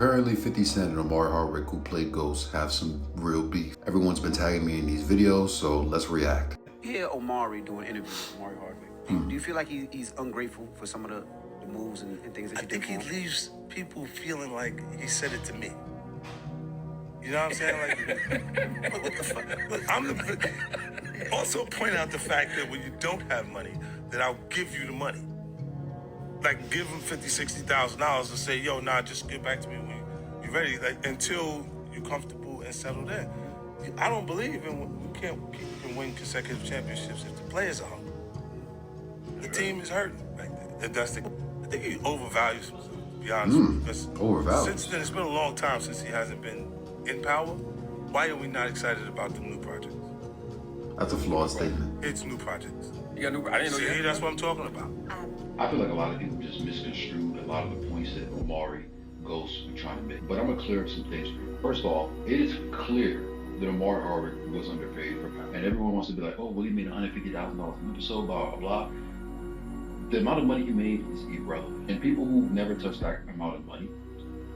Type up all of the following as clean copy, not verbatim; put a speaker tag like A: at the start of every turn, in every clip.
A: Apparently 50 Cent and Omari Hardwick, who played Ghost, have some real beef. Everyone's been tagging me in these videos, so let's react.
B: Hear Omari do an interview with Omari Hardwick. Do you feel like he's ungrateful for some of the moves and things that you did for him?
C: I think he leaves people feeling like he said it to me. You know what I'm saying? Like, what the fuck? Look, I'm the. Also point out the fact that when you don't have money, that I'll give you the money. Like, give him $50,000, $60,000 and say, yo, nah, just get back to me when you're ready. Like, until you're comfortable and settled in. I don't believe we can't win consecutive championships if the players are hungry. The team is hurting. Like, I think he overvalues himself, to be honest with you.
A: Overvalued.
C: Since then, it's been a long time since he hasn't been in power. Why are we not excited about the new projects?
A: That's a flawed statement.
C: It's new projects.
D: You got new, I didn't know you
C: See,
D: had
C: that's what I'm talking about.
E: I feel like a lot of people just misconstrued a lot of the points that Omari, Ghost were trying to make. But I'm gonna clear up some things for you. First off, it is clear that Omari Hardwick was underpaid for power. And everyone wants to be like, oh, well, he made $150,000 an episode, blah, blah, blah. The amount of money he made is irrelevant. And people who never touch that amount of money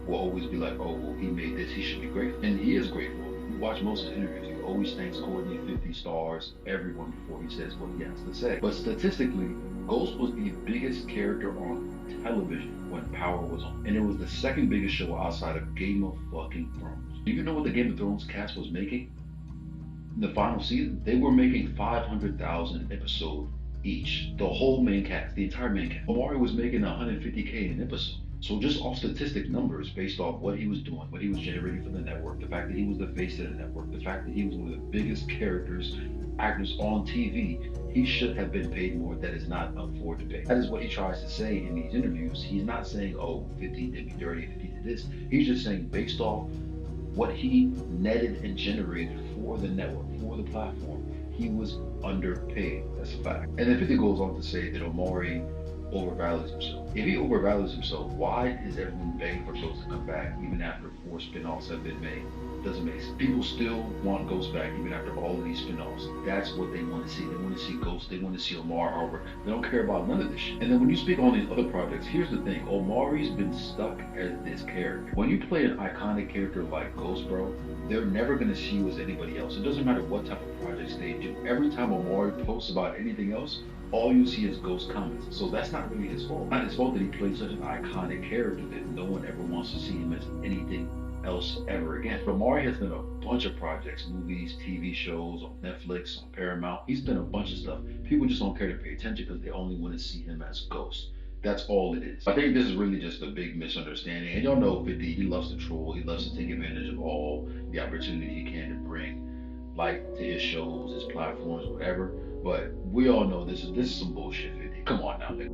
E: will always be like, oh, well, he made this, he should be grateful. And he is grateful. You watch most of his interviews, he always thanks Courtney, 50 stars, everyone before he says what he has to say. But statistically, Ghost was the biggest character on television when Power was on. And it was the second biggest show outside of Game of fucking Thrones. Do you know what the Game of Thrones cast was making? In the final season, they were making $500,000 episode each. The whole main cast, the entire main cast. Omari was making $150K an episode. So just off statistic numbers, based off what he was doing, what he was generating for the network, the fact that he was the face of the network, the fact that he was one of the biggest actors on TV, he should have been paid more. That is not up for debate. That is what he tries to say in these interviews. He's not saying, oh, 50 did me dirty, 50 did this. He's just saying based off what he netted and generated for the network, for the platform, he was underpaid. That's a fact. And then 50 goes on to say that Omari overvalues himself. If he overvalues himself, why is everyone begging for Ghost to come back even after 4 spinoffs have been made? Doesn't make sense. People still want Ghost back even after all of these spinoffs. That's what they want to see. They want to see Ghost. They want to see Omari Hardwick. They don't care about none of this shit. And then when you speak on these other projects, here's the thing. Omari's been stuck as this character. When you play an iconic character like Ghost, bro, they're never going to see you as anybody else. It doesn't matter what type of projects they do. Every time Omari posts about anything else, all you see is Ghost comments. So that's not really his fault. Not his fault that he played such an iconic character that no one ever wants to see him as anything else ever again. But Omari has done a bunch of projects, movies, TV shows, on Netflix, on Paramount. He's done a bunch of stuff. People just don't care to pay attention because they only want to see him as Ghost. That's all it is. I think this is really just a big misunderstanding. And y'all know 50, he loves to troll. He loves to take advantage of all the opportunity he can to bring light to his shows, his platforms, whatever. But we all know this is some bullshit, 50. Come on now, nigga.